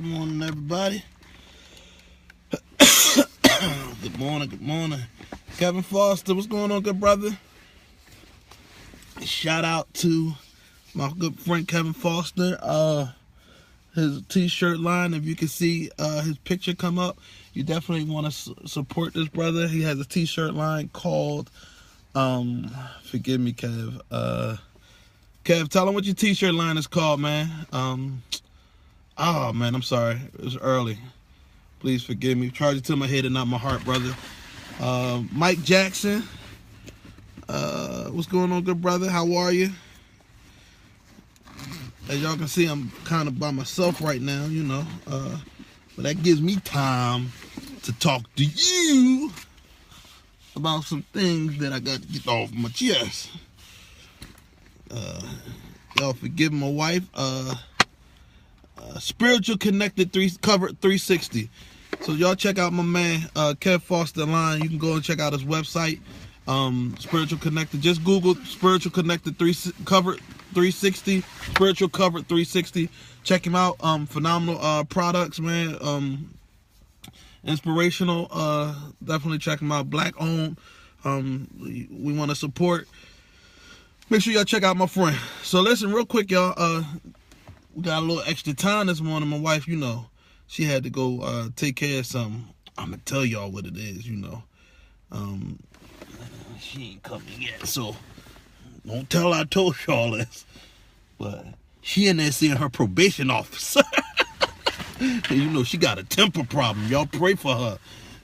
morning, everybody. Good morning, good morning. Kevin Foster, what's going on, good brother? Shout out to my good friend Kevin Foster. His t-shirt line, if you can see his picture come up, you definitely want to support this brother. He has a t-shirt line called, forgive me, Kev. Kev, tell him what your t-shirt line is called, man. Oh, man, I'm sorry. It was early. Please forgive me. Charge it to my head and not my heart, brother. Mike Jackson. What's going on, good brother? How are you? As y'all can see, I'm kind of by myself right now, you know. But that gives me time to talk to you about some things that I got to get off my chest. Y'all forgive my wife. Spiritual Connected Covered 360. So y'all check out my man Kev Foster line. You can go and check out his website. Spiritual Connected. Just Google Spiritual Connected Covered 360. Spiritual Covered 360. Check him out. Phenomenal products, man. Inspirational. Definitely check him out. Black owned. We want to support. Make sure y'all check out my friend. So listen, real quick, y'all. We got a little extra time this morning. My wife, you know, she had to go take care of something. I'm gonna tell y'all what it is, you know. She ain't coming yet, so don't tell her I told y'all this. But she in there seeing her probation officer. And you know, she got a temper problem. Y'all pray for her.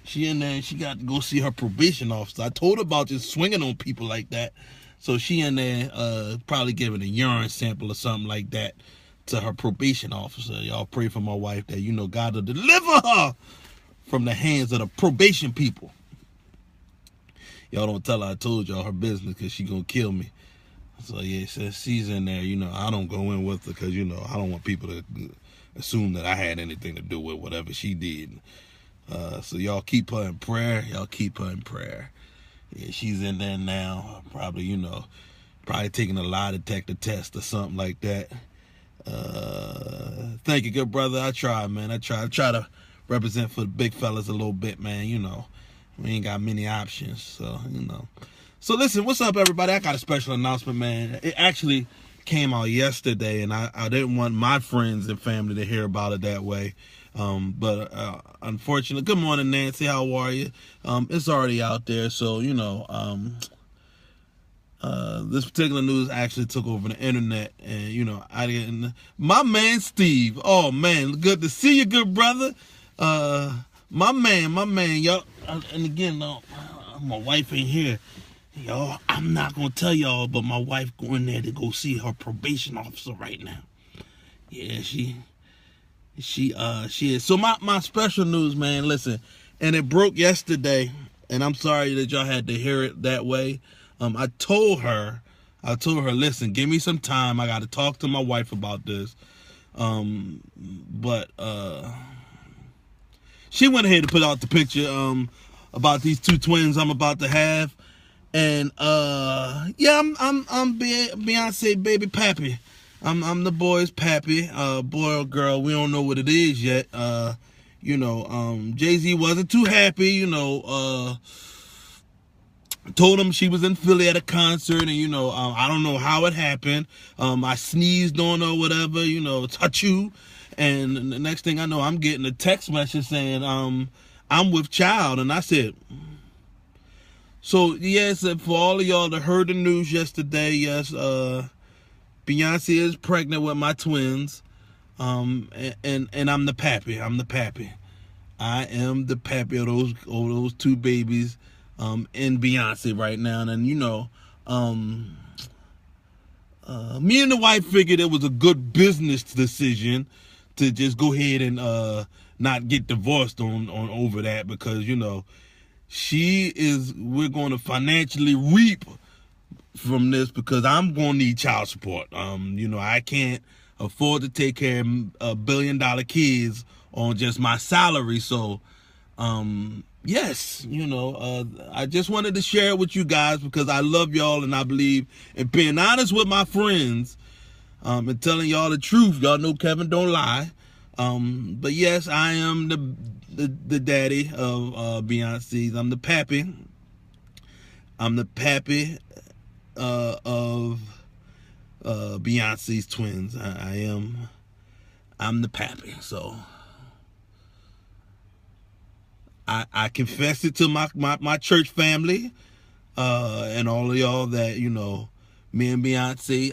She in there and she got to go see her probation officer. I told her about just swinging on people like that. So she in there probably giving a urine sample or something like that to her probation officer. Y'all pray for my wife that, you know, God will deliver her from the hands of the probation people. Y'all don't tell her I told y'all her business because she gonna kill me. So yeah, since she's in there, you know, I don't go in with her because, you know, I don't want people to assume that I had anything to do with whatever she did. So y'all keep her in prayer. Y'all keep her in prayer. Yeah, she's in there now. Probably, you know, probably taking a lie detector test or something like that. Thank you, good brother. I try, man. I try to represent for the big fellas a little bit, man. You know, we ain't got many options, so, you know. So listen, what's up, everybody? I got a special announcement, man. It actually came out yesterday, and I didn't want my friends and family to hear about it that way. But unfortunately, good morning, Nancy. How are you? It's already out there, so, you know, this particular news actually took over the internet, and, you know, I didn't. My man Steve, oh man, good to see you, good brother. My man, y'all. And again, no, my wife ain't here, y'all. I'm not gonna tell y'all, but my wife going there to go see her probation officer right now. Yeah, she is. So my special news, man. Listen, and it broke yesterday, and I'm sorry that y'all had to hear it that way. I told her, listen, give me some time. I got to talk to my wife about this. But she went ahead and put out the picture about these two twins I'm about to have. And yeah, I'm Beyonce baby Pappi. I'm the boy's Pappi, boy or girl. We don't know what it is yet. You know, Jay-Z wasn't too happy, you know, told him she was in Philly at a concert, and, you know, I don't know how it happened. I sneezed on her or whatever, you know, touch you. And the next thing I know, I'm getting a text message saying, I'm with child. And I said, so yes, for all of y'all that heard the news yesterday, yes, Beyonce is pregnant with my twins. And I'm the Pappi. I'm the Pappi. I am the Pappi of those two babies. In Beyonce right now. And you know, me and the wife figured it was a good business decision to just go ahead and not get divorced on over that, because, you know, we're going to financially reap from this, because I'm going to need child support. You know, I can't afford to take care of $1 billion kids on just my salary. So yes, you know, I just wanted to share it with you guys because I love y'all, and I believe in being honest with my friends and telling y'all the truth. Y'all know Kevin don't lie. But yes, I am the daddy of Beyonce's. I'm the pappy. I'm the pappy of Beyonce's twins. I'm the pappy. So I confess it to my church family and all of y'all that, you know, me and Beyonce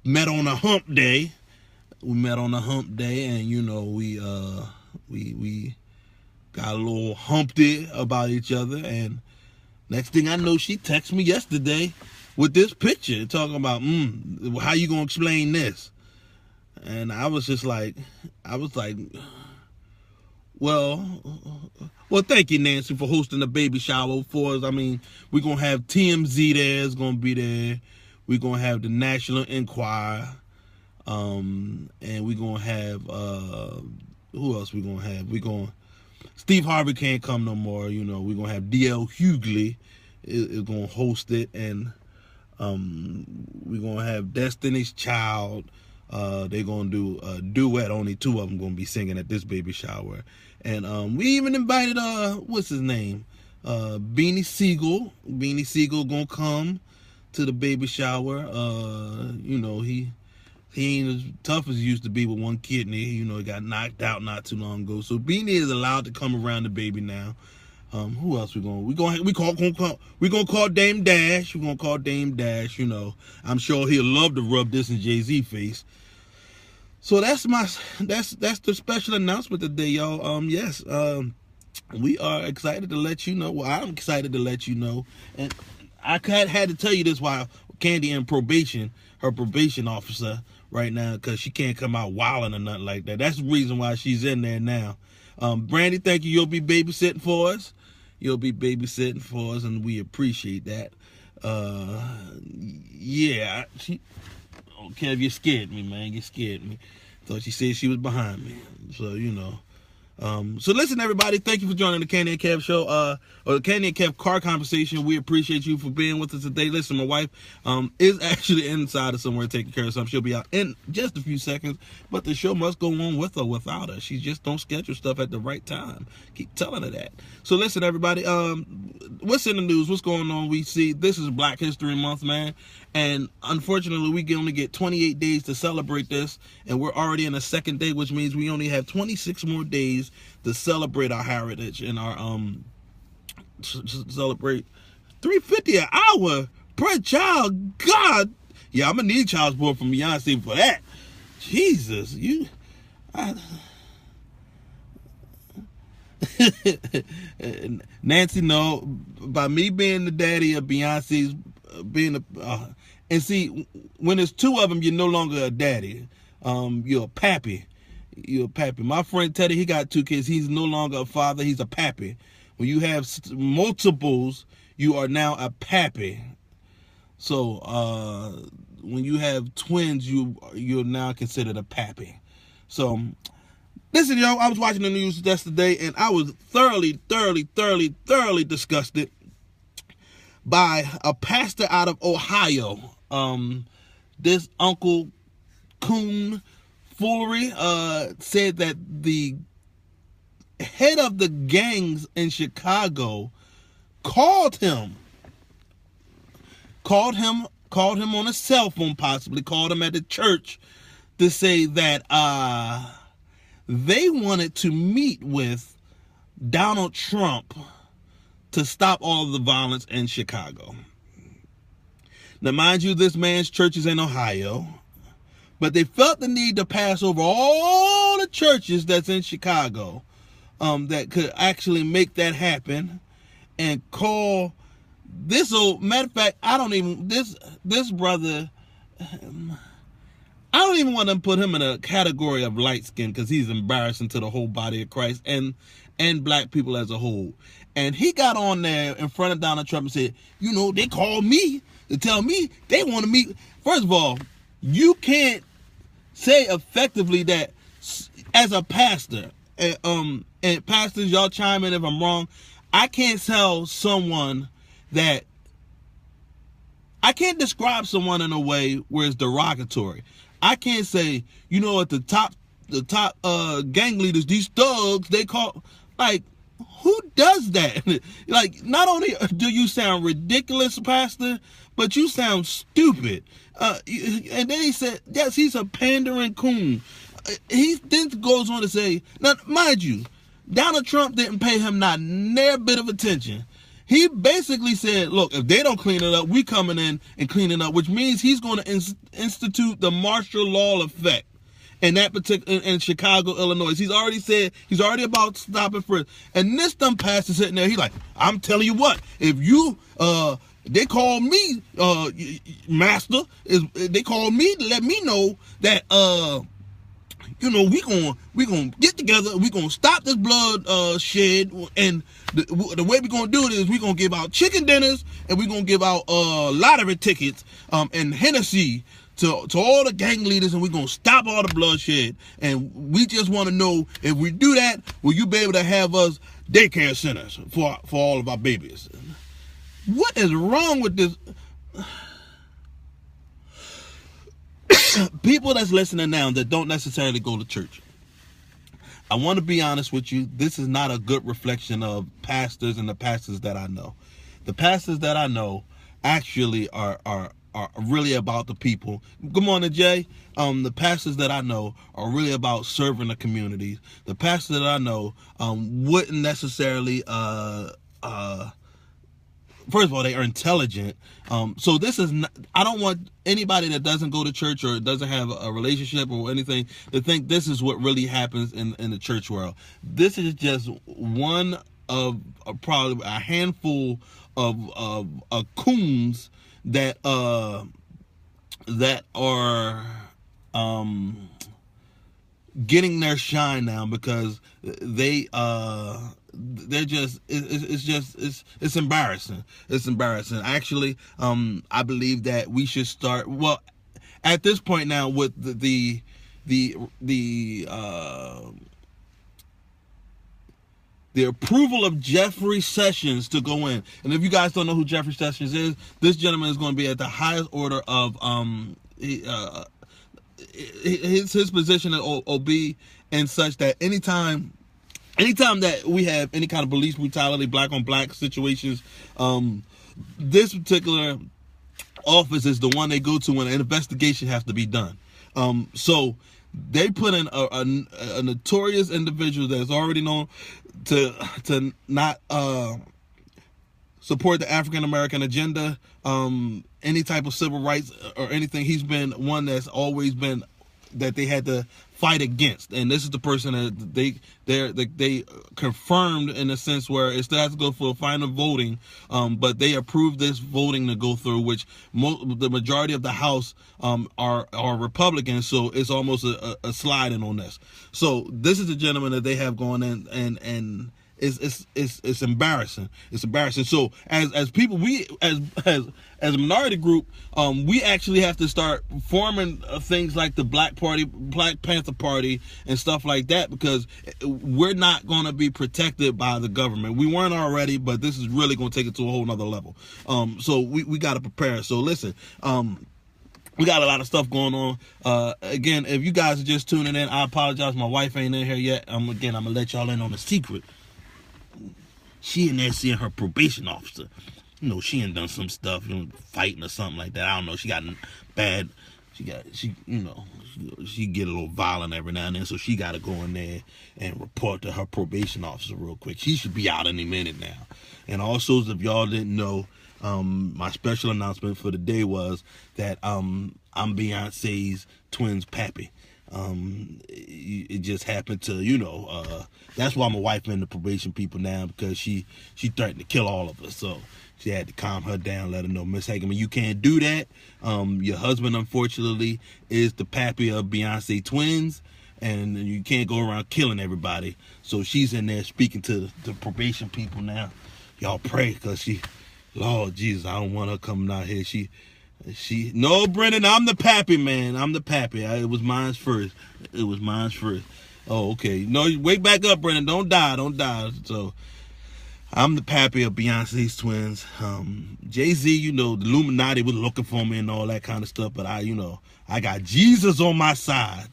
met on a hump day. We met on a hump day, and you know we got a little humpty about each other. And next thing I know, she texted me yesterday with this picture talking about, how you gonna explain this? And I was like, well, thank you, Nancy, for hosting the baby shower for us. I mean, we're gonna have TMZ there. It's gonna be there. We're gonna have the National Enquirer. And we're gonna have who else we gonna have? Steve Harvey can't come no more, you know. We're gonna have DL Hughley is gonna host it, and we're gonna have Destiny's Child. They're gonna do a duet, only two of them gonna be singing at this baby shower. And we even invited what's his name? Beanie Siegel. Beanie Siegel gonna come to the baby shower. You know, he ain't as tough as he used to be with one kidney. You know, he got knocked out not too long ago. So Beanie is allowed to come around the baby now. Who else we gonna call Dame Dash. We're gonna call Dame Dash. You know, I'm sure he'll love to rub this in Jay-Z face. So that's the special announcement today, y'all. Yes, we are excited to let you know. Well, I'm excited to let you know, and I had to tell you this while Candy in probation, her probation officer right now, because she can't come out wilding or nothing like that. That's the reason why she's in there now. Brandy, thank you. You'll be babysitting for us. You'll be babysitting for us, and we appreciate that. Yeah, Kev, you scared me, man. You scared me. Thought she said she was behind me. So, you know. So listen, everybody, thank you for joining the Candy and Kev show, or the Candy and Kev Car Conversation. We appreciate you for being with us today. Listen, my wife is actually inside of somewhere taking care of something. She'll be out in just a few seconds, but the show must go on with or without her. She just don't schedule stuff at the right time. Keep telling her that. So listen, everybody, what's in the news? What's going on? We see this is Black History Month, man, and unfortunately, we only get 28 days to celebrate this, and we're already in the second day, which means we only have 26 more days to celebrate our heritage and our celebrate $3.50 an hour per child. God, yeah, I'm gonna need child support from Beyonce for that. Jesus, Nancy, no, by me being the daddy of Beyonce's being and see, when there's two of them, you're no longer a daddy. You're a pappy. You're a pappy. My friend Teddy, he got 2 kids. He's no longer a father. He's a pappy. When you have multiples, you are now a pappy. So when you have twins, you're now considered a pappy. So listen, yo, I was watching the news yesterday, and I was thoroughly disgusted by a pastor out of Ohio. This Uncle Coon Foolery said that the head of the gangs in Chicago called him on a cell phone, possibly called him at the church to say that they wanted to meet with Donald Trump to stop all of the violence in Chicago. Now, mind you, this man's church is in Ohio, but they felt the need to pass over all the churches that's in Chicago that could actually make that happen, and call this old, matter of fact, this brother, I don't even want to put him in a category of light skin, because he's embarrassing to the whole body of Christ and black people as a whole. And he got on there in front of Donald Trump and said, you know, they called me to tell me they want to meet. First of all, you can't say effectively that as a pastor, and pastors, y'all chime in if I'm wrong. I can't tell someone that, I can't describe someone in a way where it's derogatory. I can't say, you know, at the top gang leaders, these thugs, they call, like, who does that? Like, not only do you sound ridiculous, Pastor, but you sound stupid. And then he said, yes, he's a pandering coon. He then goes on to say, now, mind you, Donald Trump didn't pay him not near bit of attention. He basically said, look, if they don't clean it up, we coming in and cleaning up, which means he's going to institute the martial law effect in that particular, in Chicago, Illinois. He's already said, he's already about stopping for it. And this dumb pastor sitting there, he's like, I'm telling you what, if you, they call me, master, they call me to let me know that, you know, we gonna get together. We gonna stop this blood shed, and the way we gonna do it is we gonna give out chicken dinners, and we gonna give out lottery tickets and Hennessy to all the gang leaders, and we gonna stop all the bloodshed. And we just want to know, if we do that, will you be able to have us daycare centers for all of our babies? What is wrong with this? People that's listening now that don't necessarily go to church, I want to be honest with you. This is not a good reflection of pastors and the pastors that I know. The pastors that I know actually are really about the people. Good morning, Jay. The pastors that I know are really about serving the communities. The pastors that I know wouldn't necessarily first of all, they are intelligent. So this is not, I don't want anybody that doesn't go to church or doesn't have a relationship or anything to think this is what really happens in the church world. This is just one of probably a handful of coons that are getting their shine now, because they're just, it's embarrassing. It's embarrassing. Actually, I believe that we should start, well, at this point now, with the approval of Jeffrey Sessions to go in. And if you guys don't know who Jeffrey Sessions is, this gentleman is going to be at the highest order of his position at OB, and such that anytime that we have any kind of police brutality, black on black situations, this particular office is the one they go to when an investigation has to be done. So they put in a notorious individual that's already known to not support the African American agenda, any type of civil rights or anything. He's been one that's always been that they had to fight against, and this is the person that they confirmed, in a sense where it still has to go for final voting, but they approved this voting to go through, which the majority of the House are Republicans, so it's almost a sliding on this. So this is the gentleman that they have going in, and it's embarrassing. It's embarrassing. So as people, we as a minority group, we actually have to start forming things like the Black Panther Party and stuff like that, because we're not going to be protected by the government. We weren't already, but this is really going to take it to a whole nother level. So we got to prepare. So listen, we got a lot of stuff going on. Again, if you guys are just tuning in, I apologize. My wife ain't in here yet. I'm going to let y'all in on a secret. She in there seeing her probation officer. You know, she ain't done some stuff, you know, fighting or something like that. I don't know. She got bad. She get a little violent every now and then, so she got to go in there and report to her probation officer real quick. She should be out any minute now. And also, if y'all didn't know, my special announcement for the day was that I'm Beyonce's twins Pappi. It just happened to, that's why my wife in the probation people now, because she threatened to kill all of us. So she had to calm her down, let her know, Miss Hageman, you can't do that. Your husband, unfortunately, is the Pappi of Beyonce twins, and you can't go around killing everybody. So she's in there speaking to the probation people now. Y'all pray, because Lord Jesus, I don't want her coming out here. No, Brendan, I'm the Pappi, man. I'm the Pappi. It was mine first. It was mine first. Oh, okay. No, wake back up, Brendan. Don't die. So, I'm the Pappi of Beyonce's twins. Jay-Z, the Illuminati was looking for me and all that kind of stuff, but I got Jesus on my side.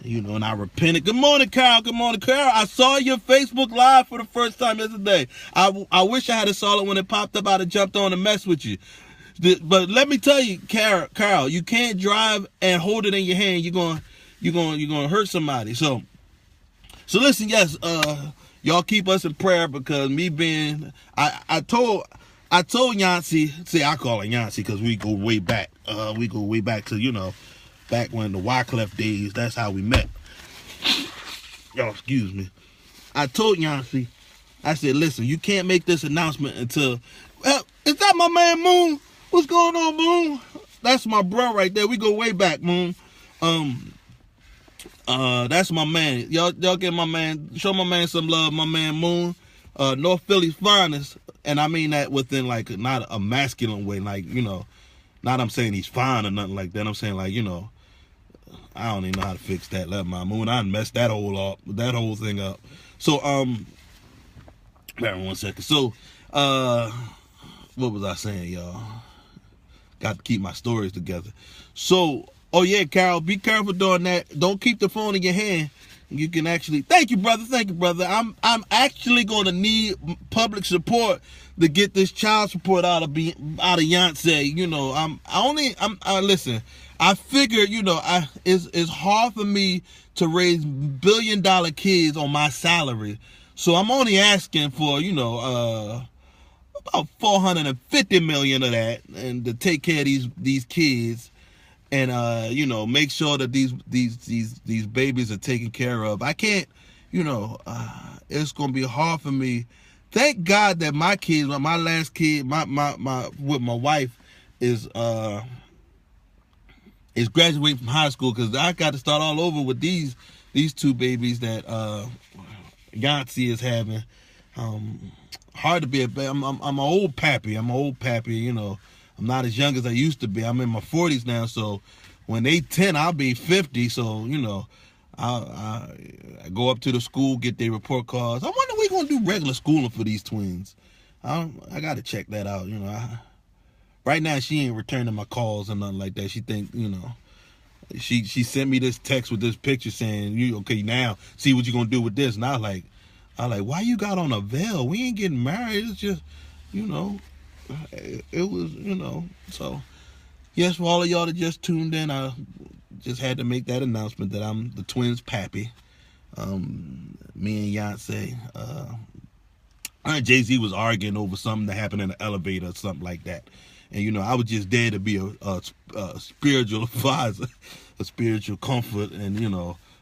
And I repented. Good morning, Carol. Good morning, Carol. I saw your Facebook Live for the first time yesterday. I wish I had saw it when it popped up. I'd have jumped on and messed with you. But let me tell you, Carol, you can't drive and hold it in your hand. You're gonna hurt somebody. So listen, yes, y'all keep us in prayer, because me being, I told Yancey, see, I call her Yancey because we go way back. We go way back to, back when the Wyclef days. That's how we met. Y'all excuse me. I told Yancey, I said, listen, you can't make this announcement until, is that my man Moon? What's going on, Moon? That's my bro right there. We go way back, Moon. That's my man. Y'all give my man, show my man some love, my man Moon. North Philly's finest. And I mean that within, like, not a masculine way, like, not I'm saying he's fine or nothing like that. I'm saying, like, I don't even know how to fix that. Let my Moon, I messed that whole thing up. So, wait 1 second. So, what was I saying, y'all? Got to keep my stories together. So, oh yeah, Carol, be careful doing that. Don't keep the phone in your hand. You can actually, thank you, brother. I'm actually going to need public support to get this child support out of Beyonce. Listen, I figured, it's hard for me to raise $1 billion kids on my salary. So I'm only asking for, about $450 million of that, and to take care of these kids, and make sure that these babies are taken care of. I can't, it's gonna be hard for me. Thank God that my kids, my last kid, my with my wife is graduating from high school, because I got to start all over with these two babies that Yancey is having. Hard to be I'm an old pappy. I'm not as young as I used to be. I'm in my 40s now, so when they 10, I'll be 50. So, I go up to the school, get their report cards. I wonder if we're going to do regular schooling for these twins. I got to check that out, Right now, she ain't returning my calls or nothing like that. She think, she sent me this text with this picture saying, okay, now see what you're going to do with this. And I was like, why you got on a veil? We ain't getting married. It's just, it was, so yes, for all of y'all that just tuned in, I just had to make that announcement that I'm the twins' pappy. Me and Beyonce, Jay-Z was arguing over something that happened in the elevator or something like that. And, I was just there to be a spiritual advisor, a spiritual comfort. And,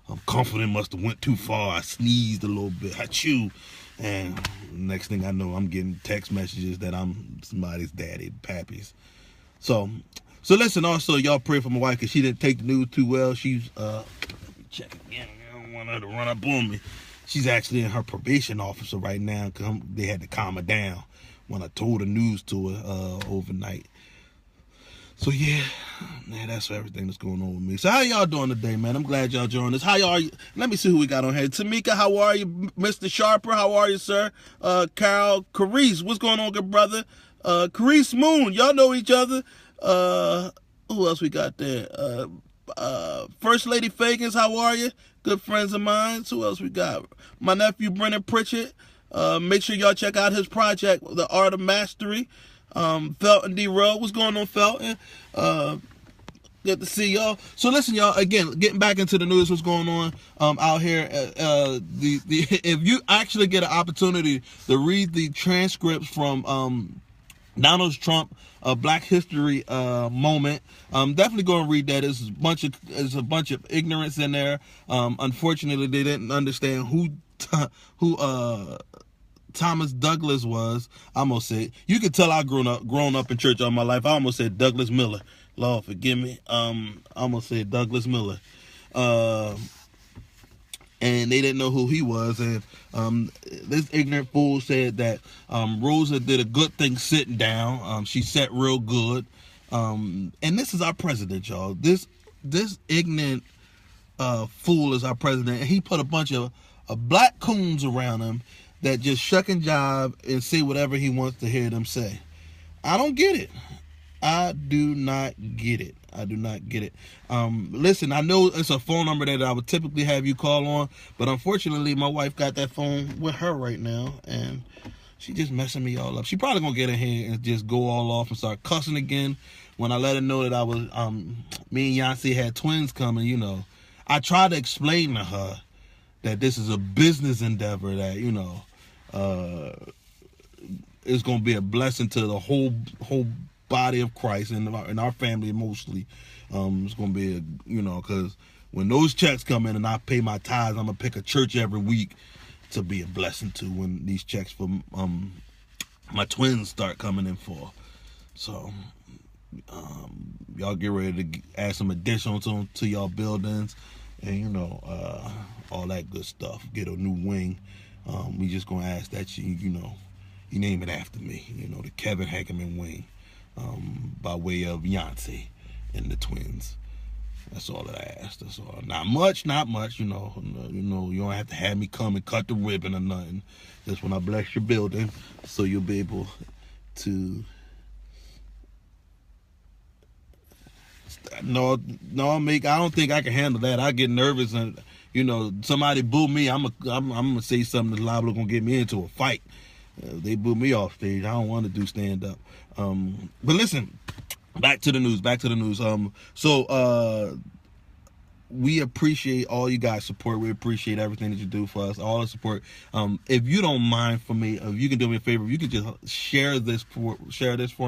I'm confident must have went too far. I sneezed a little bit. Achoo. And next thing I know, I'm getting text messages that I'm somebody's daddy, Pappi's. So listen, also, y'all pray for my wife, because she didn't take the news too well. She's, check again. I don't want her to run up on me. She's actually in her probation officer right now, because they had to calm her down when I told the news to her overnight. So yeah, man, that's everything that's going on with me. So how y'all doing today, man? I'm glad y'all joined us. How y'all are you? Let me see who we got on here. Tamika, how are you? Mr. Sharper, how are you, sir? Carol, Carice, what's going on, good brother? Carice Moon, y'all know each other. Who else we got there? First Lady Fagans, how are you? Good friends of mine. Who else we got? My nephew, Brennan Pritchett. Make sure y'all check out his project, The Art of Mastery. Felton D. Rowe, what's going on, Felton? Good to see y'all. So listen, y'all, again, getting back into the news, what's going on out here. If you actually get an opportunity to read the transcripts from Donald Trump Black History moment, definitely go and read that. There's a bunch of ignorance in there. Unfortunately, they didn't understand who Thomas Douglas was. I almost said, you can tell I grown up in church all my life. I almost said Douglas Miller. Lord forgive me. I almost said Douglas Miller. And they didn't know who he was. And this ignorant fool said that Rosa did a good thing sitting down. She sat real good. And this is our president, y'all. This ignorant fool is our president. And he put a bunch of black coons around him that just shuck and jive and say whatever he wants to hear them say. I don't get it. I do not get it. I do not get it. Listen, I know it's a phone number that I would typically have you call on, but unfortunately, my wife got that phone with her right now, and she just messing me all up. She probably gonna get in here and just go all off and start cussing again. When I let her know that I was, me and Beyonce had twins coming, you know, I tried to explain to her that this is a business endeavor that, you know, is gonna be a blessing to the whole body of Christ and our family mostly. It's gonna be a, you know, because when those checks come in and I pay my tithes, I'm gonna pick a church every week to be a blessing to when these checks for my twins start coming in for. So y'all get ready to add some additions to y'all buildings, and you know, all that good stuff. Get a new wing. We just gonna ask that you know, you name it after me. You know, the Kevin Hageman wing, by way of Beyonce and the twins. That's all that I asked. That's all. Not much. You know, you don't have to have me come and cut the ribbon or nothing. Just when I bless your building, so you'll be able to. No, I don't think I can handle that. I get nervous, and you know, somebody boo me, I'm gonna say something that's liable gonna get me into a fight. They boo me off stage. I don't want to do stand up. But listen. Back to the news. So we appreciate all you guys' support. We appreciate everything that you do for us, all the support. If you don't mind for me, if you can do me a favor, if you could just share this for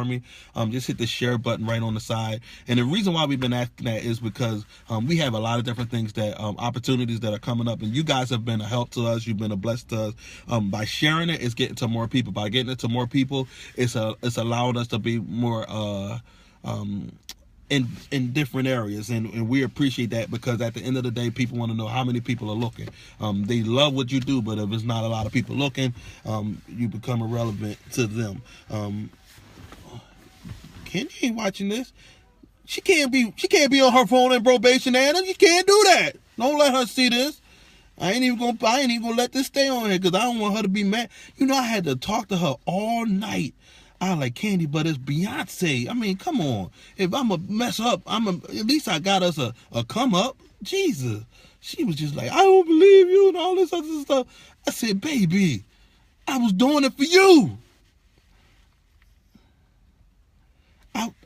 me. Just hit the share button right on the side. And the reason why we've been asking that is because we have a lot of different things that opportunities that are coming up, and you guys have been a help to us. You've been a blessing to us. By sharing it, it's getting to more people. By getting it to more people, it's allowing us to be more in different areas, and we appreciate that, because at the end of the day, people want to know how many people are looking. They love what you do, but if it's not a lot of people looking, you become irrelevant to them. Kenny ain't watching this. She can't be on her phone in probation, Anna. You can't do that. Don't let her see this. I ain't even gonna let this stay on here, because I don't want her to be mad. You know, I had to talk to her all night. I like, Candy, but it's Beyonce. I mean, come on. If I'm a mess up, at least I got us a come up. Jesus. She was just like, I don't believe you and all this other stuff. I said, baby, I was doing it for you.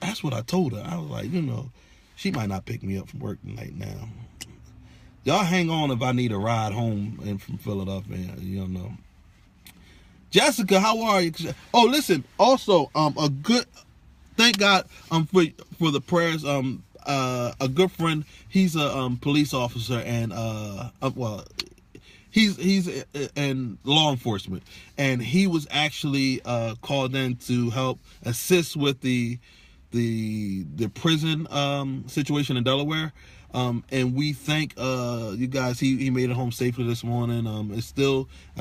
That's what I told her. I was like, you know, she might not pick me up from work tonight now. Y'all hang on if I need a ride home from Philadelphia. You don't know. Jessica, how are you? Oh, listen. Also, thank God for the prayers. A good friend. He's a police officer, and he's in law enforcement, and he was actually called in to help assist with the prison situation in Delaware. And we thank you guys. He made it home safely this morning. I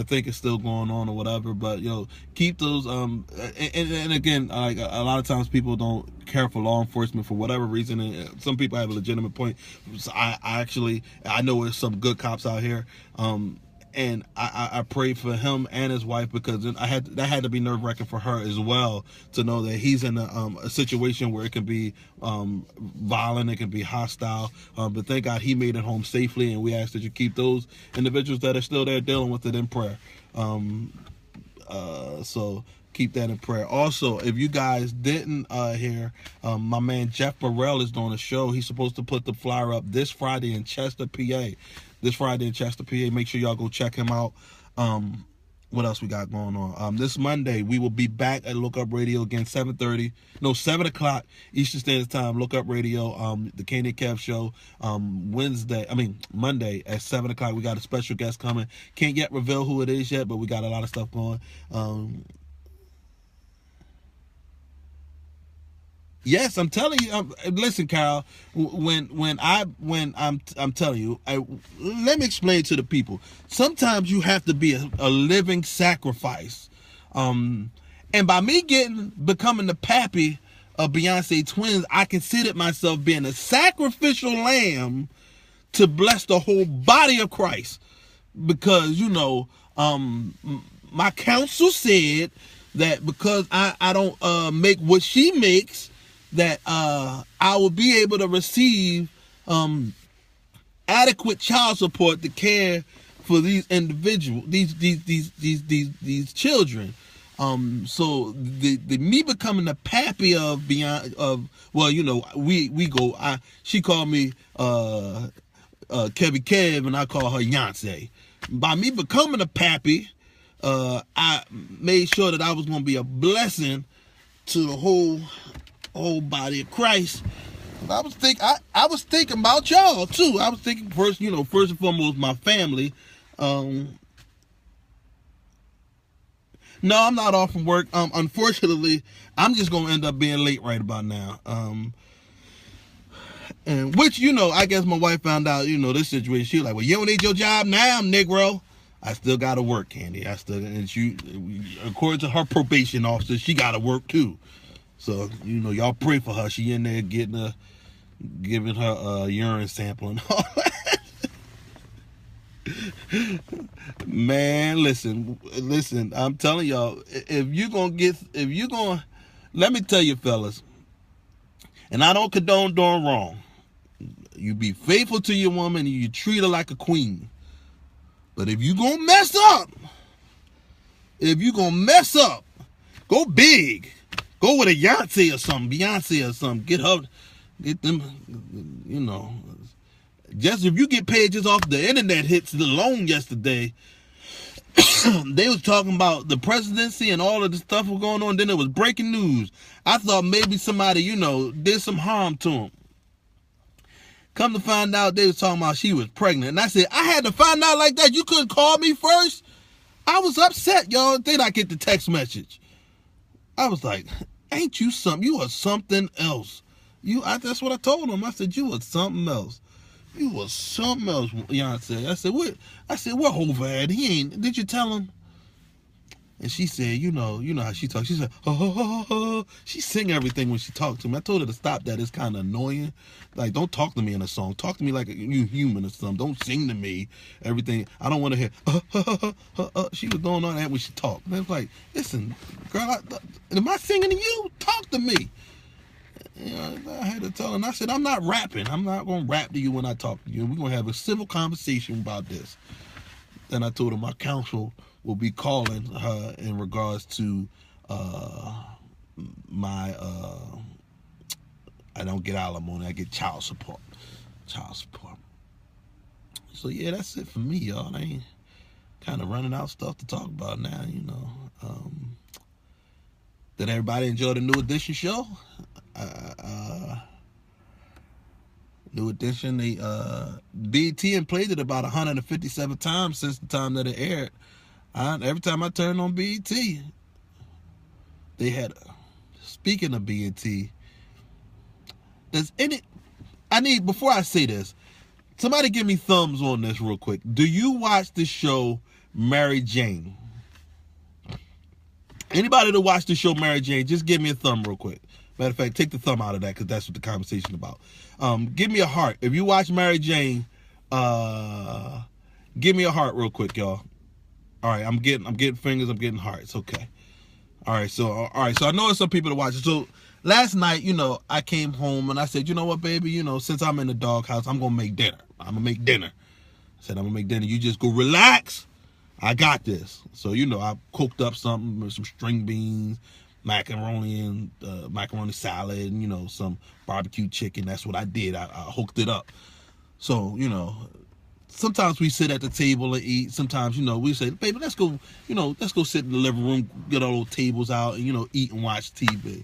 think it's still going on or whatever. But you know, keep those. And again, like a lot of times people don't care for law enforcement for whatever reason. And some people have a legitimate point. So I know there's some good cops out here. And I prayed for him and his wife, because that had to be nerve-wracking for her as well, to know that he's in a situation where it can be violent, it can be hostile. But thank God he made it home safely, and we ask that you keep those individuals that are still there dealing with it in prayer. So keep that in prayer. Also, if you guys didn't hear, my man Jeff Burrell is doing a show. He's supposed to put the flyer up this Friday in Chester, PA. Make sure y'all go check him out. What else we got going on? This Monday, we will be back at Look Up Radio again, 7 o'clock Eastern Standard Time. Look Up Radio, the Candy Kev Show. Monday at 7 o'clock. We got a special guest coming. Can't yet reveal who it is yet, but we got a lot of stuff going. Yes, I'm telling you. Listen, Carol. When I'm telling you, let me explain to the people. Sometimes you have to be a living sacrifice, and by me becoming the Pappi of Beyonce twins, I considered myself being a sacrificial lamb to bless the whole body of Christ. Because you know, my counsel said that because I don't make what she makes, that I will be able to receive adequate child support to care for these individuals, these children. So the me becoming the pappy of Beyonce, well, she called me Kev, and I call her Beyonce. By me becoming a pappy, I made sure that I was going to be a blessing to the whole body of Christ. I was thinking about y'all too. I was thinking first and foremost, my family. No, I'm not off from work. Unfortunately, I'm just gonna end up being late right about now. And which, I guess my wife found out, this situation. She was like, well, you don't need your job now, Negro. I still gotta work, Candy. And she, according to her probation officer, she gotta work too. So, y'all pray for her. She in there giving her urine sample and all that. Man, listen, I'm telling y'all, let me tell you, fellas, and I don't condone doing wrong. You be faithful to your woman and you treat her like a queen. But if you gonna mess up, go big. Go with a Beyonce or something. Get them, Just if you get pages off the internet hits alone yesterday, they was talking about the presidency and all of the stuff was going on. Then it was breaking news. I thought maybe somebody, did some harm to him. Come to find out, they was talking about she was pregnant. And I said, I had to find out like that. You couldn't call me first? I was upset, y'all. Then I get the text message. I was like, ain't you something? You are something else. That's what I told him. I said, you was something else. You was something else, Beyonce. I said, what? Where Hova at? He ain't. Did you tell him? And she said, you know how she talks. She said, she sing everything when she talks to me. I told her to stop that. It's kind of annoying. Like, don't talk to me in a song. Talk to me like you human or something. Don't sing to me. Everything. I don't want to hear. She was doing all that when she talked. And I was like, listen, girl, am I singing to you? Talk to me. I had to tell her, and I said, I'm not rapping. I'm not going to rap to you when I talk to you. We're going to have a civil conversation about this. Then I told her my counsel will be calling her in regards to my, I don't get alimony, I get child support. So yeah, that's it for me, y'all. I ain't kind of running out of stuff to talk about now, Did everybody enjoy the New Edition show? New Edition, they BT and played it about 157 times since the time that it aired. Every time I turned on BET, they had. Speaking of BET, before I say this, somebody give me thumbs on this real quick. Do you watch the show Mary Jane? Anybody that watch the show Mary Jane, just give me a thumb real quick. Matter of fact, take the thumb out of that because that's what the conversation about. Give me a heart. If you watch Mary Jane, give me a heart real quick, y'all. All right, I'm getting fingers, I'm getting hearts. Okay. All right, so I know there's some people that watch it. So last night, I came home and I said, you know what, baby, since I'm in the doghouse, I'm gonna make dinner. I said I'm gonna make dinner. You just go relax. I got this. So I cooked up something with some string beans, macaroni and macaroni salad, and some barbecue chicken. That's what I did. I hooked it up. So sometimes we sit at the table and eat. Sometimes we say, baby, let's go sit in the living room, get our little tables out, and eat and watch TV.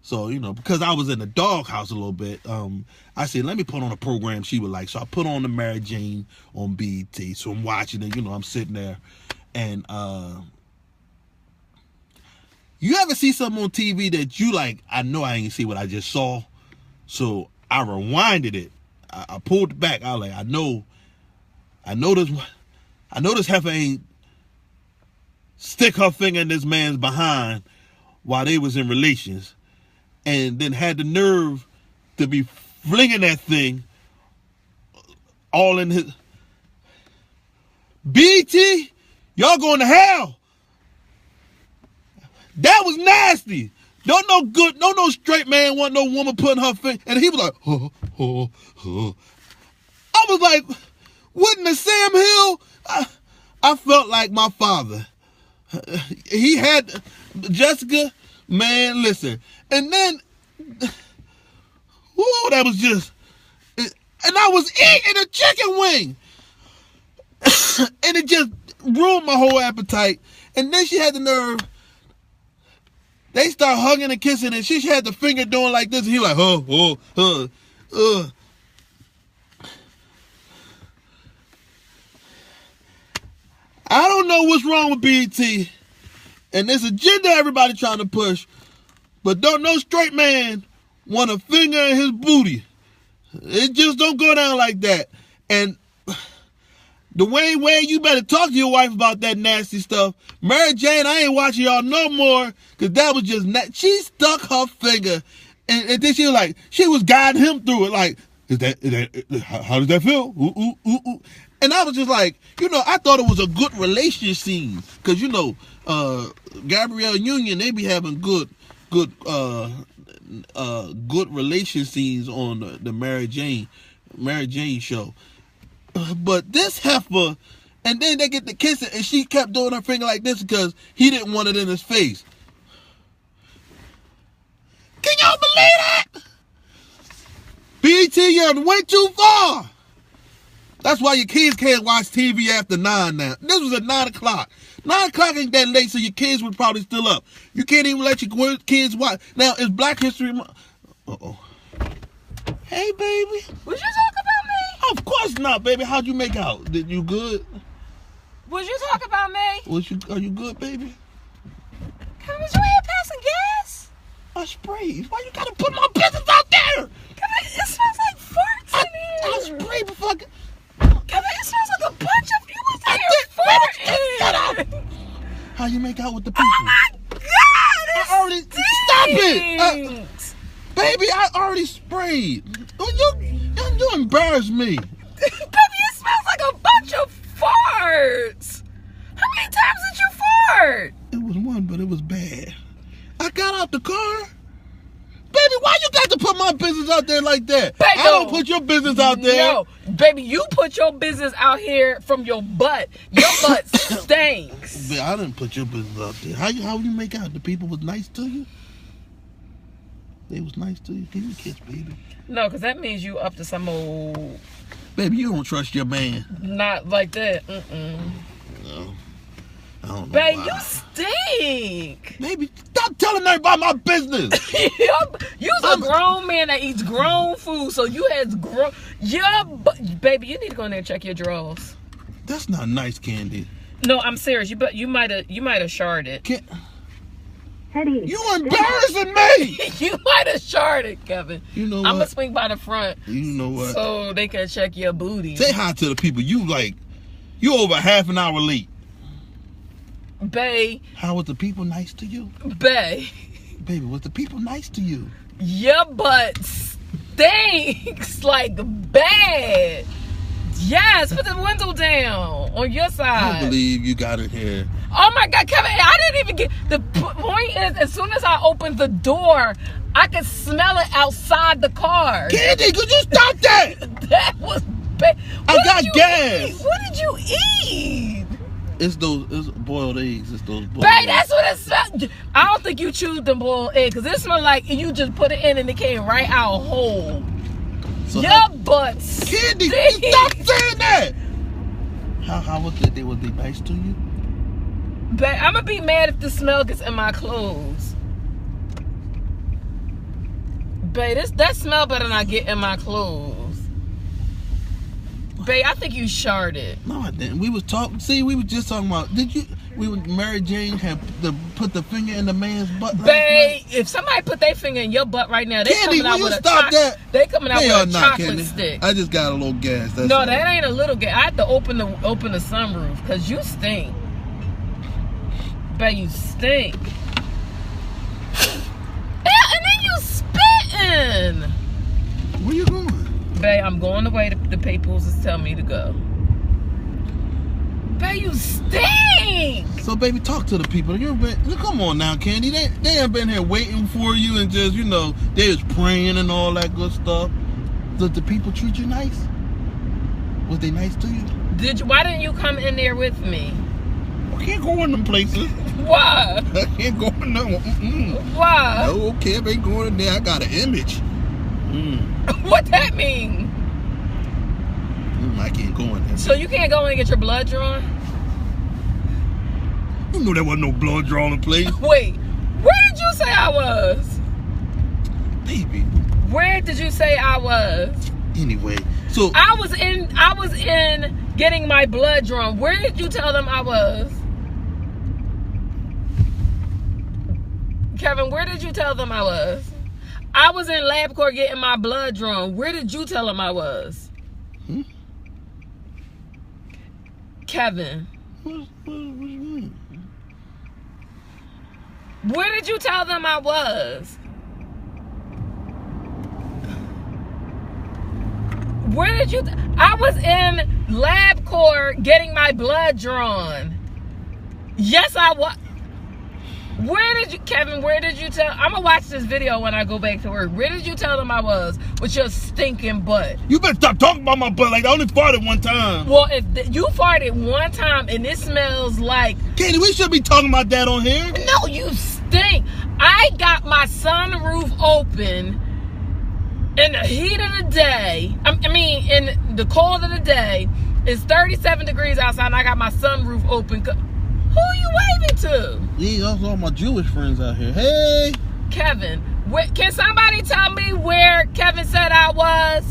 So because I was in the doghouse a little bit, I said, let me put on a program she would like. So I put on the Mary Jane on BET. So I'm watching it. I'm sitting there, and you ever see something on TV that you like? I know I ain't see what I just saw, so I rewinded it. I pulled it back. I was like, I know this heifer ain't stick her finger in this man's behind while they was in relations, and then had the nerve to be flinging that thing all in his. BT, y'all going to hell. That was nasty. Don't no straight man want no woman putting her finger. And he was like, I was like, wouldn't the Sam Hill? I felt like my father. He had Jessica, man, listen. And then, whoa, that was just, and I was eating a chicken wing. And it just ruined my whole appetite. And then she had the nerve. They start hugging and kissing, and she had the finger doing like this, and he like, I don't know what's wrong with BET and this agenda everybody trying to push, but don't no straight man want a finger in his booty. It just don't go down like that. And Dwayne Wade, you better talk to your wife about that nasty stuff. Mary Jane, I ain't watching y'all no more, because that was just she stuck her finger, and then she was like, she was guiding him through it, like, how does that feel? Ooh. And I was just like, I thought it was a good relationship scene, because Gabrielle Union, they be having good relationship scenes on the Mary Jane show. But this heifer, and then they get to kissing, and she kept doing her finger like this because he didn't want it in his face. Can y'all believe that? BET, you went too far. That's why your kids can't watch TV after 9 now. This was at 9 o'clock. 9 o'clock ain't that late, so your kids were probably still up. You can't even let your kids watch. Now, it's Black History Month. Uh-oh. Hey, baby. Was you talking about me? Of course not, baby. How'd you make out? Did you good? Was you talking about me? Are you good, baby? Was you here passing gas? I sprayed. Why you gotta put my business out there? It smells like farts in here. I sprayed before. Kevin, it smells like a bunch of you was in here farting. Shut up. How you make out with the people? Oh my God! I already stop it, baby. I already sprayed. You embarrass me. Baby, it smells like a bunch of farts. How many times did you fart? It was one, but it was bad. I got out the car. Baby, why you got to put my business out there like that? Baby, I don't put your business out there. No, baby, you put your business out here from your butt. Your butt stinks. Baby, I didn't put your business out there. How you make out? The people was nice to you? They was nice to you? Give me a kiss, baby. No, because that means you up to some old... Baby, you don't trust your man. Not like that. No. I don't know. Babe, why. you stink. Baby, stop telling everybody my business. You's a grown man that eats grown food, so you had grown... Baby, you need to go in there and check your drawers. That's not nice, Candy. No, I'm serious. You might have sharded. You embarrassing me. You might have sharded, Kevin. You know what? I'm gonna swing by the front. You know what? So they can check your booty. Say hi to the people. You over half an hour late. Bae. How was the people nice to you? Bae. Baby, was the people nice to you? Your butt stinks like bad. Yes, put the window down on your side. I don't believe you got it here. Oh my God, Kevin, I didn't even get... The point is, as soon as I opened the door, I could smell it outside the car. Candy, could you stop that? That was bad. I got gas. What did you eat? It's boiled eggs. It's those boiled Babe, eggs. that's what it smelled. I don't think you chewed the boiled egg, because it smelled like you just put it in and it came right out whole. So your butt stinks. Candy, stop saying that. How was it? Was they nice to you? Babe, I'm going to be mad if the smell gets in my clothes. Babe, that smell better not get in my clothes. Babe, I think you sharded. No, I didn't. We was talking. See, we was just talking about. Mary Jane had put the finger in the man's butt. Babe, if somebody put their finger in your butt right now, they Candy, coming out with they coming out with a chocolate stick. I just got a little gas. No, that ain't a little gas. I had to open the sunroof because you stink. Babe, you stink. And then you spitting. Where you going? Babe, I'm going the way the papers is telling me to go. Babe, you stink. So, baby, talk to the people. Come on now, Candy. They have been here waiting for you and just, they was praying and all that good stuff. Did the people treat you nice? Was they nice to you? Why didn't you come in there with me? I can't go in them places. Why? I can't go in them. Why? No, Kev ain't going in there. I got an image. What that mean? I can't go in there. So you can't go in and get your blood drawn? You know there wasn't no blood drawing place. Wait, where did you say I was? Baby. Where did you say I was? Anyway, so I was in getting my blood drawn. Where did you tell them I was? Kevin, where did you tell them I was? I was in LabCorp getting my blood drawn. Where did you tell them I was? Kevin. What you mean? Where did you tell them I was? Where did you... I was in LabCorp getting my blood drawn. Yes, I was. Where did you... Kevin, where did you tell... I'm going to watch this video when I go back to work. Where did you tell them I was with your stinking butt? You better stop talking about my butt like I only farted one time. Well, if you farted one time and it smells like... Candy, we should be talking about that on here. No, you stink. I got my sunroof open in the heat of the day. In the cold of the day. It's 37 degrees outside and I got my sunroof open. Who are you waving to? Yeah, that's all my Jewish friends out here. Hey! Kevin, can somebody tell me where Kevin said I was?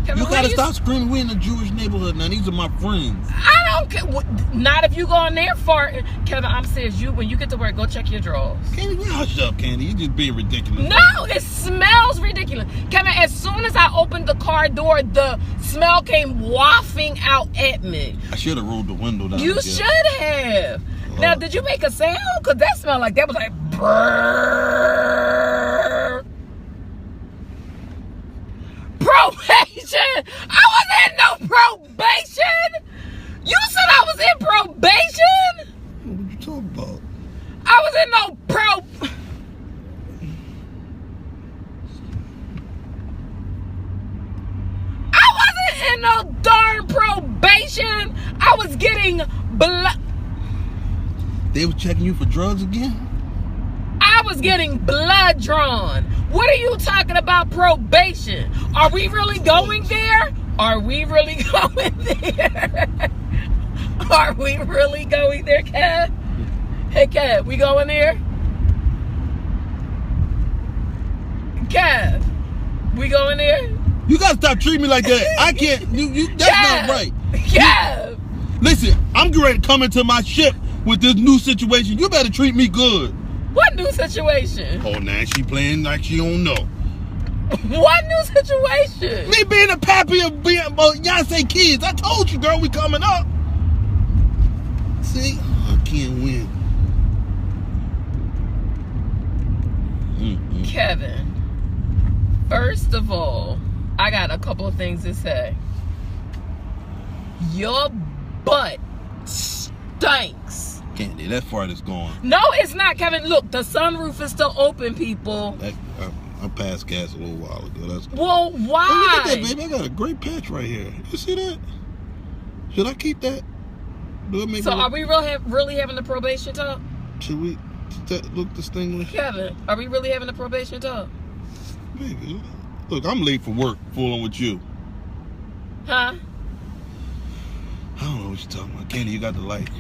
Kevin, you gotta stop screaming. We in a Jewish neighborhood now. These are my friends. I don't care. Not if you go in there farting. Kevin, I'm serious. When you get to work, go check your drawers. Candy, hush up, Candy. You just being ridiculous. No, it smells ridiculous. Kevin, as soon as I opened the car door, the smell came wafting out at me. I should have rolled the window down. You should have. Now, did you make a sound? Because that smelled like that was like brrrr. Probation. I wasn't in no probation. You said I was in probation. What are you talking about? I was in no I wasn't in no darn probation. I was getting They were checking you for drugs again? I was getting blood drawn. What are you talking about probation? Are we really going there? Are we really going there? Are we really going there, Kev? Hey, Kev, we going there? Kev, we going there? You gotta stop treating me like that. I can't. That's Kev, not right. Kev. Listen, I'm getting ready to come into my ship with this new situation. You better treat me good. What new situation? Oh, now she playing like she don't know. What new situation? Me being a pappy of Beyonce kids. I told you, girl, we coming up. See? I can't win. Kevin, first of all, I got a couple of things to say. Your butt stinks. Candy, that fart is gone. No, it's not, Kevin. Look, the sunroof is still open, people. I passed gas a little while ago. Well, why? Oh, look at that, baby. I got a great patch right here. You see that? Should I keep that? So are we really having the probation talk? Should we look distinguished? Kevin, are we really having the probation talk? Baby, look, I'm late for work fooling with you. Huh? I don't know what you're talking about. Candy, you got the light.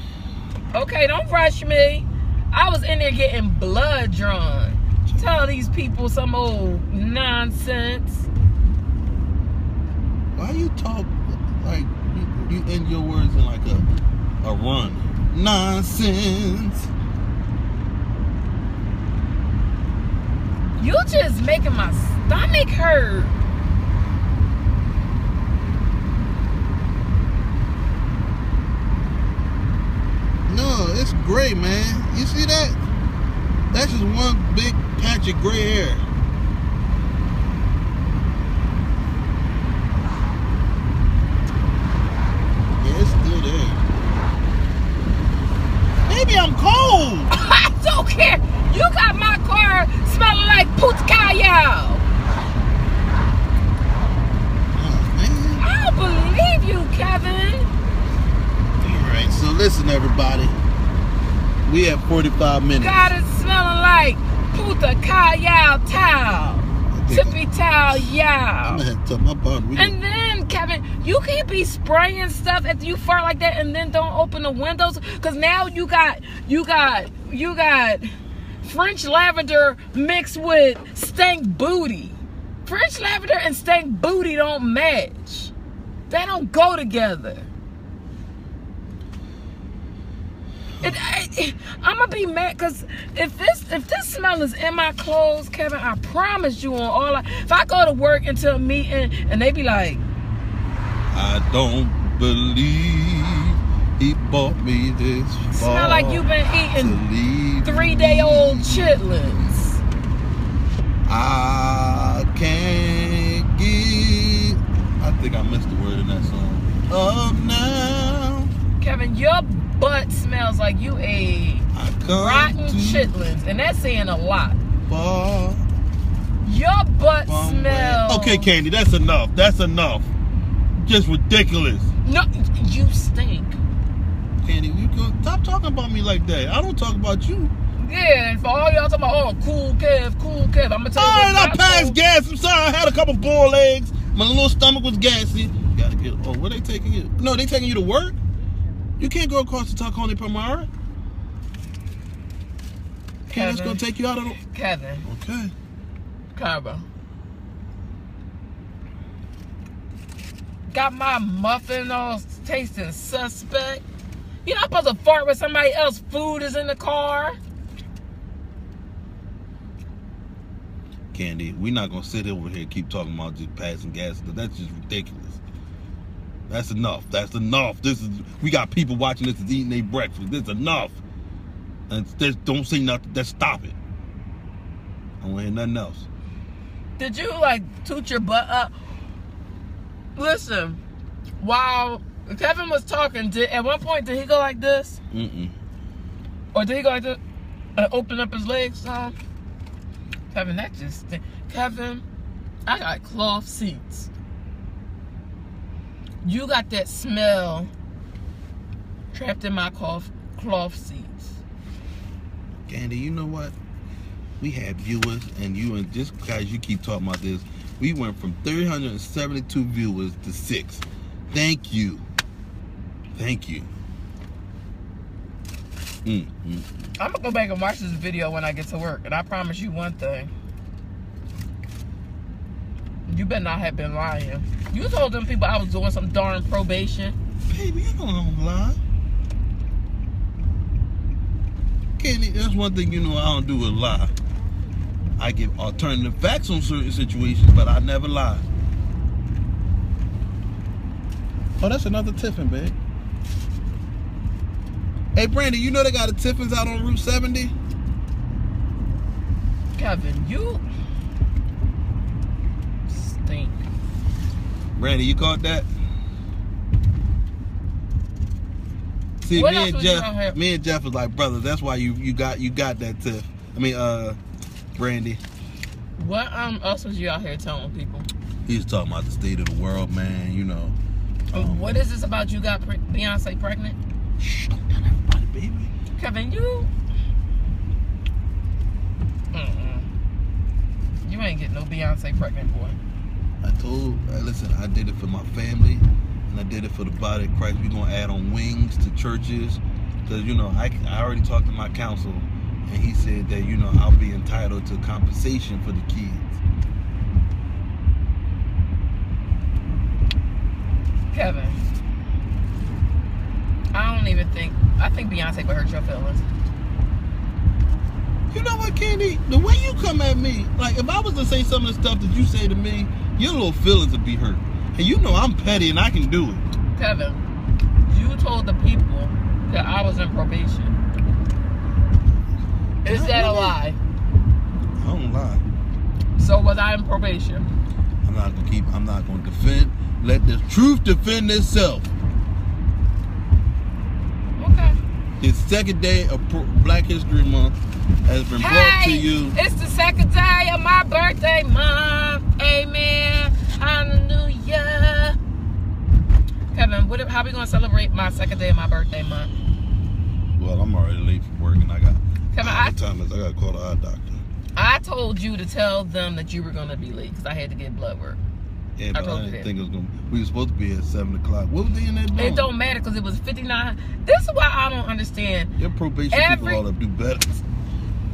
Okay, don't rush me. I was in there getting blood drawn. Tell these people some old nonsense. Why you talk like you end your words in like a run? Nonsense. You just making my stomach hurt. No, it's gray, man. You see that? That's just one big patch of gray hair. Yeah, it's still there. Maybe I'm cold. 45 minutes. God, it's smelling like puta kayal towel. Tippy towel, yeah. I'm gonna have to tell my body. And then, Kevin, you can't be spraying stuff after you fart like that and then don't open the windows, because now you got French lavender mixed with stank booty. French lavender and stank booty don't match. They don't go together. I'm gonna be mad because if this smell is in my clothes, Kevin, I promise you on all. If I go to work into a meeting and they be like, I don't believe he bought me this. Smell like you've been eating 3-day-old chitlins. I can't get. I think I missed the word in that song. Up now, Kevin, your butt smells like you ate rotten chitlins, and that's saying a lot. Your butt smells. Okay, Candy, that's enough. That's enough. Just ridiculous. No, you stink. Candy, you go, stop talking about me like that. I don't talk about you. Yeah, and for all y'all talking about, oh, cool Kev. I'm gonna tell you. All right, I passed gas. I'm sorry, I had a couple boiled eggs. My little stomach was gassy. Gotta get. Oh, where they taking you? No, they taking you to work. You can't go across the Tacony Palmyra. Okay, that's gonna take you out of the. Kevin. Okay. Carbo. Got my muffin all tasting suspect. You're not supposed to fart with somebody else's food is in the car. Candy, we're not gonna sit over here and keep talking about just passing gas. That's just ridiculous. That's enough. That's enough. We got people watching this is eating their breakfast. This is enough. And just don't say nothing. Just stop it. I don't want to hear nothing else. Did you toot your butt up? Listen, while Kevin was talking, at one point did he go like this? Or did he go like this and open up his legs? Kevin, that just Kevin, I got cloth seats. You got that smell trapped in my cloth seats. Candy, you know what? We had viewers, and just because you keep talking about this, we went from 372 viewers to 6. Thank you. Thank you. I'm going to go back and watch this video when I get to work, and I promise you one thing. You better not have been lying. You told them people I was doing some darn probation. Baby, you don't lie. Candy, that's one thing you know I don't do is lie. I give alternative facts on certain situations, but I never lie. Oh, that's another Tiffin, babe. Hey, Brandy, you know they got a Tiffin's out on Route 70? Kevin, you stink. Brandy, you caught that? See, what me and Jeff was like brothers. That's why you got that Tiff. I mean, Brandy. What else was you out here telling people? He's talking about the state of the world, man. You know. What is this about? You got Beyonce pregnant? Shh! Don't tell everybody, baby. Kevin, you. You ain't getting no Beyonce pregnant, boy. Listen, I did it for my family, and I did it for the body of Christ. We're gonna add on wings to churches, because I already talked to my counsel. And he said that, I'll be entitled to compensation for the kids. Kevin, I think Beyonce would hurt your feelings. You know what, Candy? The way you come at me, if I was to say some of the stuff that you say to me, your little feelings would be hurt. And I'm petty and I can do it. Kevin, you told the people that I was in probation. Is that a lie? I don't lie. So was I in probation? I'm not gonna defend. Let the truth defend itself. Okay. The second day of Black History Month has been brought to you. It's the second day of my birthday month. Amen. Hallelujah. Kevin, how we gonna celebrate my second day of my birthday month? Well, I'm already late for work, and I got Kevin, time is I got to call the eye doctor. I told you to tell them that you were gonna be late because I had to get blood work. Yeah, but I didn't think it was gonna. We were supposed to be at 7 o'clock. What was they in there doing? It don't matter because it was 59. This is why I don't understand. Your probation people ought to do better.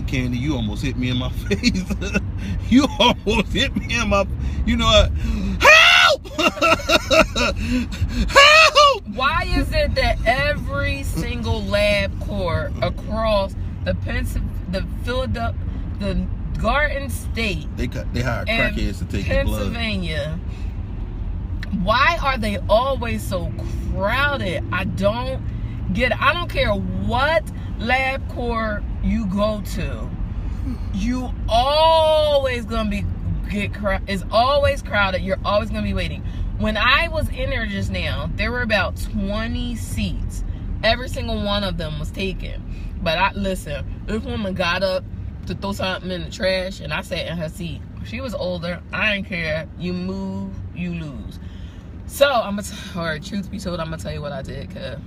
Candy, you almost hit me in my face. You almost hit me in my. You know what? Help! Help! Why is it that every single lab court across the Philadelphia, the Garden State, they hired crackheads to take your blood. Pennsylvania, why are they always so crowded? I don't get it. I don't care what lab court you go to, you always gonna it's always crowded. You're always gonna be waiting. When I was in there just now, there were about 20 seats. Every single one of them was taken. But listen, this woman got up to throw something in the trash, and I sat in her seat. She was older. I didn't care. You move, you lose. So I'm gonna truth be told, I'm gonna tell you what I did, Kev.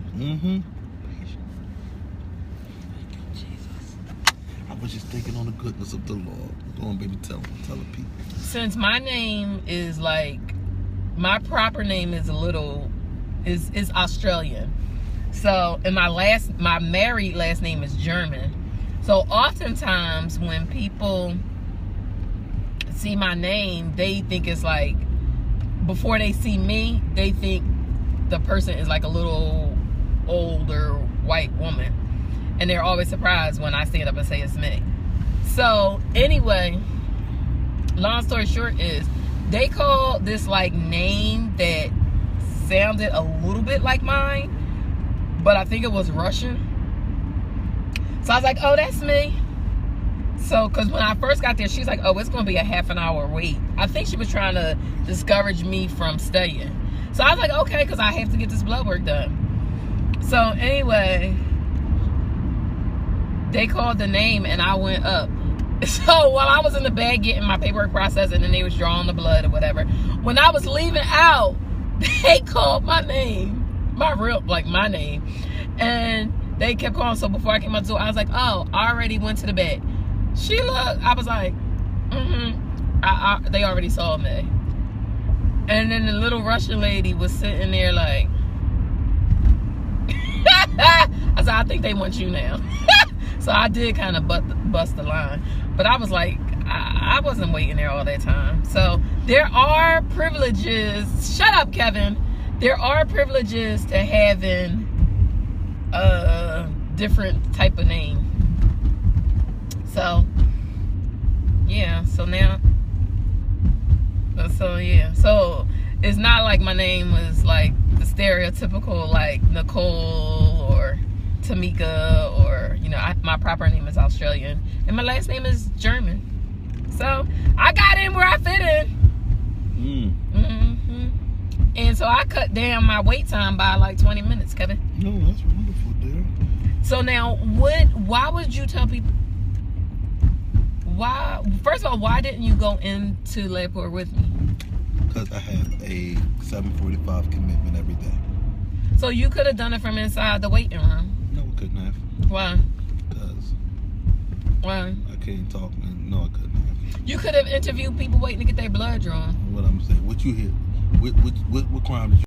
I was just thinking on the goodness of the Lord. Go on, baby, tell the people. Since my name is like, my proper name is is Australian. So, and my married last name is German. So oftentimes when people see my name, they think it's like, before they see me, they think the person is like a little older white woman. And they're always surprised when I stand up and say it's me. So anyway, long story short is, they called this like name that sounded a little bit like mine, but I think it was Russian. So I was like, oh, that's me. So, because when I first got there, she's like, oh, it's going to be a half an hour wait. I think she was trying to discourage me from staying. So I was like, okay, because I have to get this blood work done. So anyway, they called the name and I went up. So while I was in the bed getting my paperwork processed and then they was drawing the blood or whatever, when I was leaving out, they called my name, my name, and they kept calling. So before I came out the door, I was like, oh, I already went to the bed. She looked, I was like, they already saw me. And then the little Russian lady was sitting there like, I said, I think they want you now. So I did kind of bust the line. But I was like, I wasn't waiting there all that time. So there are privileges. Shut up, Kevin. There are privileges to having a different type of name. So, yeah. So now, so it's not like my name was like the stereotypical like Nicole or Tamika, or my proper name is Australian and my last name is German. So I got in where I fit in. And so I cut down my wait time by like 20 minutes, Kevin. No, that's wonderful, dear. So now, why would you tell people? Why? First of all, why didn't you go into LabCorp with me? Because I have a 7:45 commitment every day. So you could have done it from inside the waiting room. No, I couldn't have. Why? Because Why? I can't talk. No, I couldn't have. You could have interviewed people waiting to get their blood drawn. What I'm saying? What you hear? What crime did you?